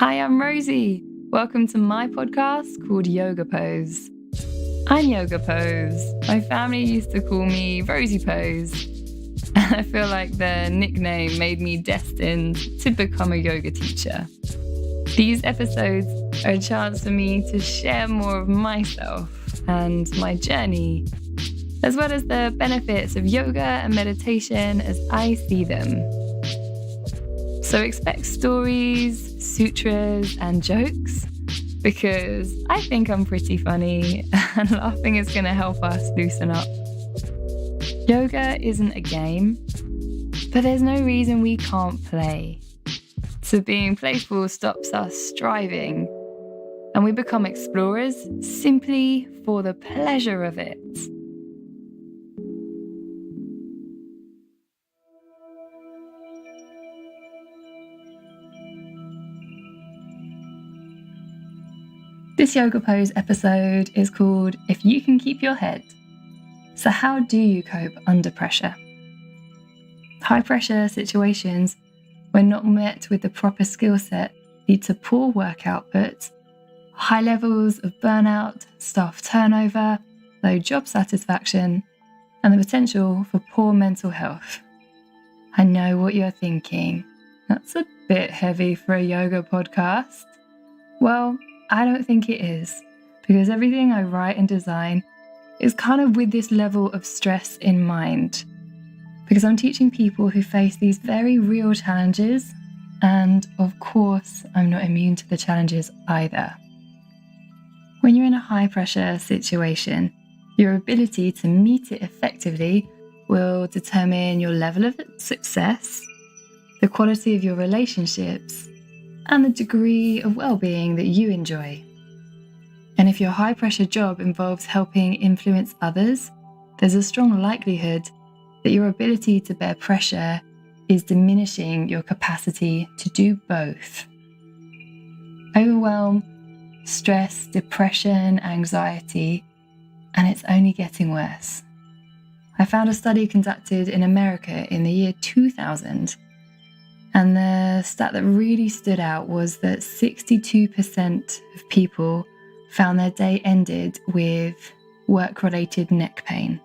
Hi, I'm Rosie. Welcome to my podcast called Yoga Pose. I'm Yoga Pose. My family used to call me Rosie Pose. And I feel like the nickname made me destined to become a yoga teacher. These episodes are a chance for me to share more of myself and my journey, as well as the benefits of yoga and meditation as I see them. So expect stories, sutras, and jokes, because I think I'm pretty funny and laughing is going to help us loosen up. Yoga isn't a game, but there's no reason we can't play. So being playful stops us striving, and we become explorers simply for the pleasure of it. This Yoga Pose episode is called If You Can Keep Your Head. So how do you cope under pressure? High pressure situations, when not met with the proper skill set, lead to poor work output, high levels of burnout, staff turnover, low job satisfaction, and the potential for poor mental health. I know what you're thinking. That's a bit heavy for a yoga podcast. Well, I don't think it is, because everything I write and design is kind of with this level of stress in mind. Because I'm teaching people who face these very real challenges, and of course, I'm not immune to the challenges either. When you're in a high pressure situation, your ability to meet it effectively will determine your level of success, the quality of your relationships, and the degree of well-being that you enjoy. And if your high-pressure job involves helping influence others, there's a strong likelihood that your ability to bear pressure is diminishing your capacity to do both. Overwhelm, stress, depression, anxiety, and it's only getting worse. I found a study conducted in America in the year 2000, and the stat that really stood out was that 62% of people found their day ended with work-related neck pain.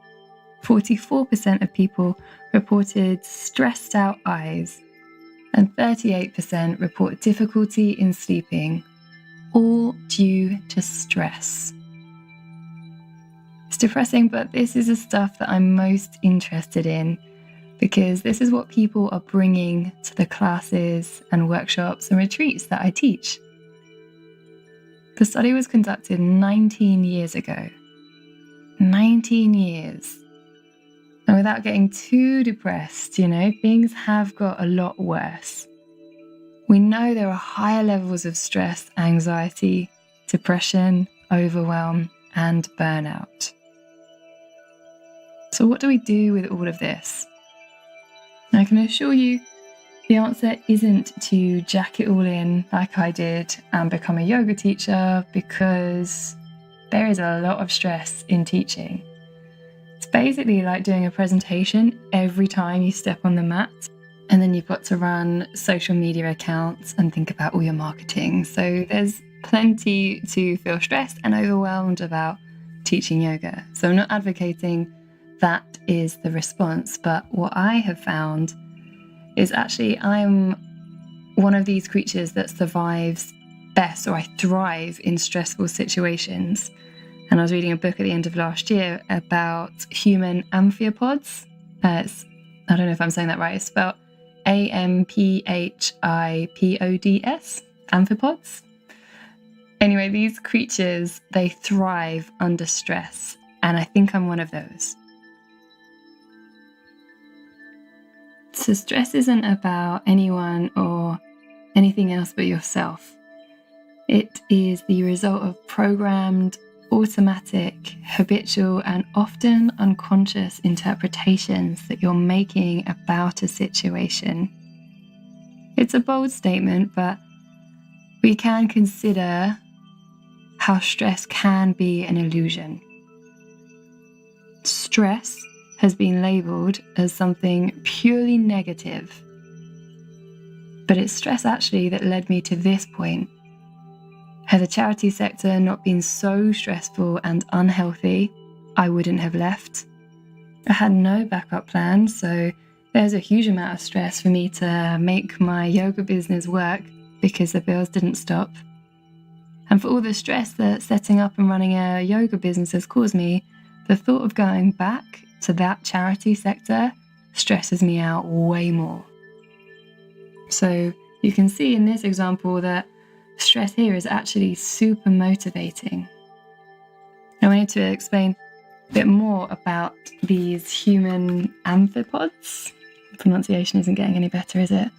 44% of people reported stressed out eyes, and 38% report difficulty in sleeping, all due to stress. It's depressing, but this is the stuff that I'm most interested in, because this is what people are bringing to the classes and workshops and retreats that I teach. The study was conducted 19 years ago. 19 years. And without getting too depressed, things have got a lot worse. We know there are higher levels of stress, anxiety, depression, overwhelm, and burnout. So what do we do with all of this? I can assure you the answer isn't to jack it all in like I did and become a yoga teacher, because there is a lot of stress in teaching. It's basically like doing a presentation every time you step on the mat, and then you've got to run social media accounts and think about all your marketing. So there's plenty to feel stressed and overwhelmed about teaching yoga. So I'm not advocating that is the response, but what I have found is actually I'm one of these creatures that survives best, or I thrive in stressful situations. And I was reading a book at the end of last year about human amphipods. I don't know if I'm saying that right. It's spelled AMPHIPODS, amphipods. Anyway, these creatures, they thrive under stress, and I think I'm one of those. So stress isn't about anyone or anything else but yourself. It is the result of programmed, automatic, habitual, and often unconscious interpretations that you're making about a situation. It's a bold statement, but we can consider how stress can be an illusion. Stress has been labelled as something purely negative. But it's stress actually that led me to this point. Had the charity sector not been so stressful and unhealthy, I wouldn't have left. I had no backup plan, so there's a huge amount of stress for me to make my yoga business work because the bills didn't stop. And for all the stress that setting up and running a yoga business has caused me, the thought of going back to that charity sector stresses me out way more. So you can see in this example that stress here is actually super motivating. I wanted to explain a bit more about these human amphipods. The pronunciation isn't getting any better, is it?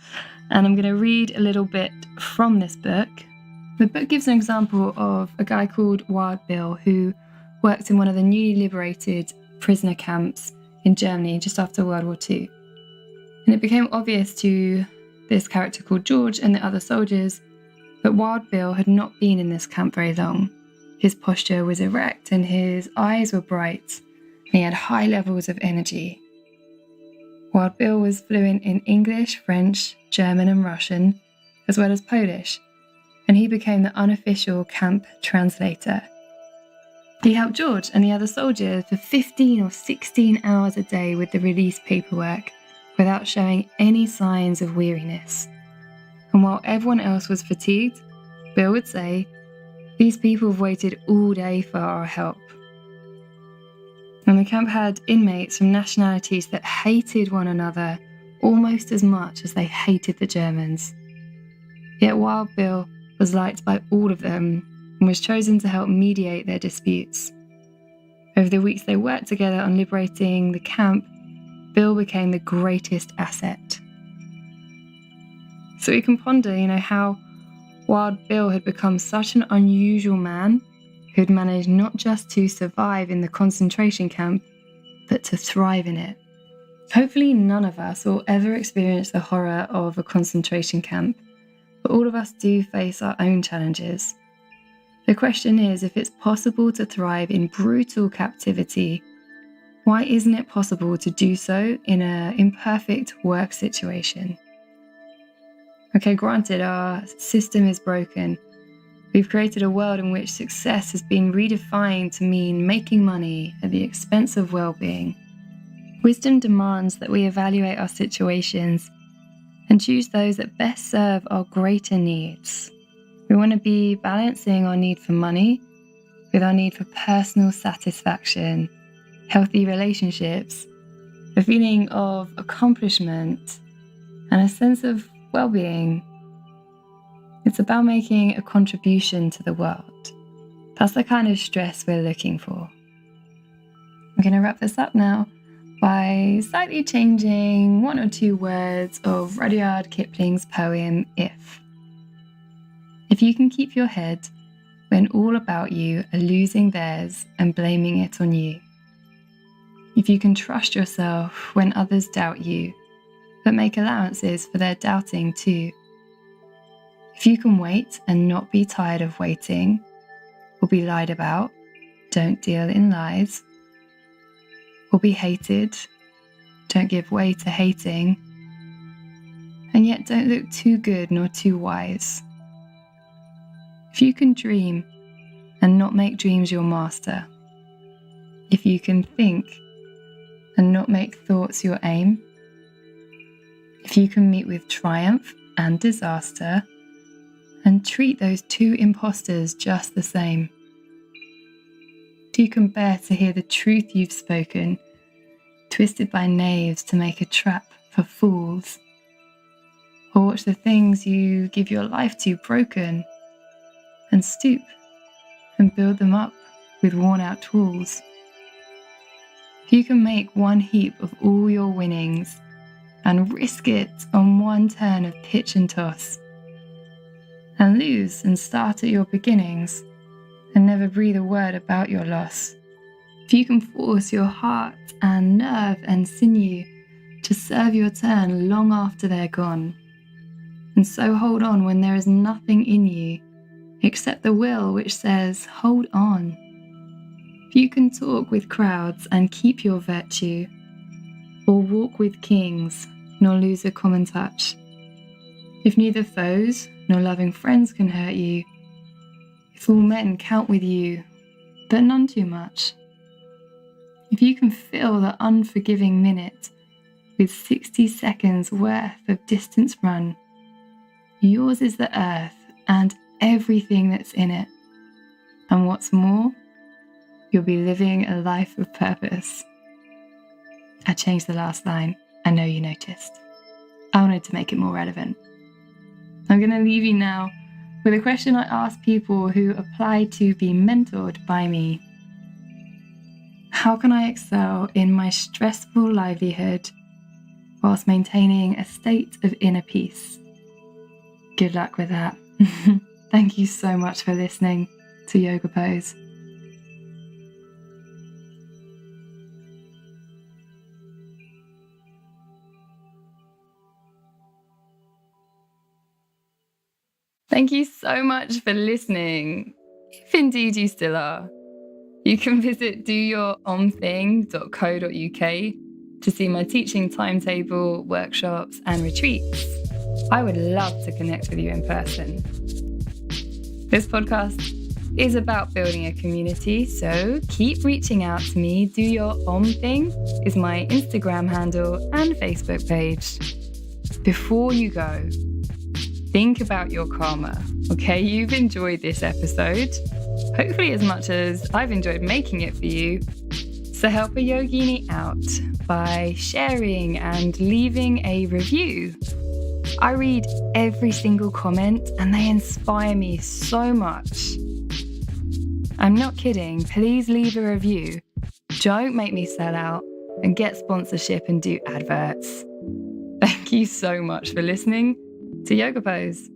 And I'm going to read a little bit from this book. The book gives an example of a guy called Wild Bill who worked in one of the newly liberated prisoner camps in Germany just after World War II. And it became obvious to this character called George and the other soldiers that Wild Bill had not been in this camp very long. His posture was erect and his eyes were bright, and he had high levels of energy. Wild Bill was fluent in English, French, German and Russian, as well as Polish, and he became the unofficial camp translator. He helped George and the other soldiers for 15 or 16 hours a day with the release paperwork without showing any signs of weariness. And while everyone else was fatigued, Bill would say, "These people have waited all day for our help." And the camp had inmates from nationalities that hated one another almost as much as they hated the Germans. Yet Wild Bill was liked by all of them and was chosen to help mediate their disputes. Over the weeks they worked together on liberating the camp, Bill became the greatest asset. So we can ponder, how Wild Bill had become such an unusual man who had managed not just to survive in the concentration camp, but to thrive in it. Hopefully none of us will ever experience the horror of a concentration camp, but all of us do face our own challenges. The question is, if it's possible to thrive in brutal captivity, why isn't it possible to do so in an imperfect work situation? Okay, granted, our system is broken. We've created a world in which success has been redefined to mean making money at the expense of well-being. Wisdom demands that we evaluate our situations and choose those that best serve our greater needs. We want to be balancing our need for money with our need for personal satisfaction, healthy relationships, a feeling of accomplishment, and a sense of well-being. It's about making a contribution to the world. That's the kind of stress we're looking for. I'm going to wrap this up now by slightly changing one or two words of Rudyard Kipling's poem, If. If you can keep your head when all about you are losing theirs and blaming it on you. If you can trust yourself when others doubt you, but make allowances for their doubting too. If you can wait and not be tired of waiting, or be lied about, don't deal in lies. Or be hated, don't give way to hating. And yet don't look too good nor too wise. If you can dream and not make dreams your master. If you can think and not make thoughts your aim. If you can meet with triumph and disaster and treat those two imposters just the same. If you can bear to hear the truth you've spoken, twisted by knaves to make a trap for fools. Or watch the things you give your life to broken and stoop and build them up with worn-out tools. If you can make one heap of all your winnings and risk it on one turn of pitch and toss, and lose and start at your beginnings and never breathe a word about your loss. If you can force your heart and nerve and sinew to serve your turn long after they're gone, and so hold on when there is nothing in you except the will which says, hold on. If you can talk with crowds and keep your virtue, or walk with kings nor lose a common touch. If neither foes nor loving friends can hurt you, if all men count with you, but none too much, if you can fill the unforgiving minute with 60 seconds worth of distance run, yours is the earth and everything that's in it. And what's more, you'll be living a life of purpose. I changed the last line. I know you noticed. I wanted to make it more relevant. I'm going to leave you now with a question I ask people who apply to be mentored by me. How can I excel in my stressful livelihood whilst maintaining a state of inner peace? Good luck with that. Thank you so much for listening to Yoga Pose. Thank you so much for listening, if indeed you still are. You can visit doyouromthing.co.uk to see my teaching timetable, workshops, and retreats. I would love to connect with you in person. This podcast is about building a community, so keep reaching out to me. Do Your Om Thing is my Instagram handle and Facebook page. Before you go, think about your karma, okay? You've enjoyed this episode, hopefully as much as I've enjoyed making it for you. So help a yogini out by sharing and leaving a review. I read every single comment and they inspire me so much. I'm not kidding, please leave a review. Don't make me sell out and get sponsorship and do adverts. Thank you so much for listening to Yoga Pose.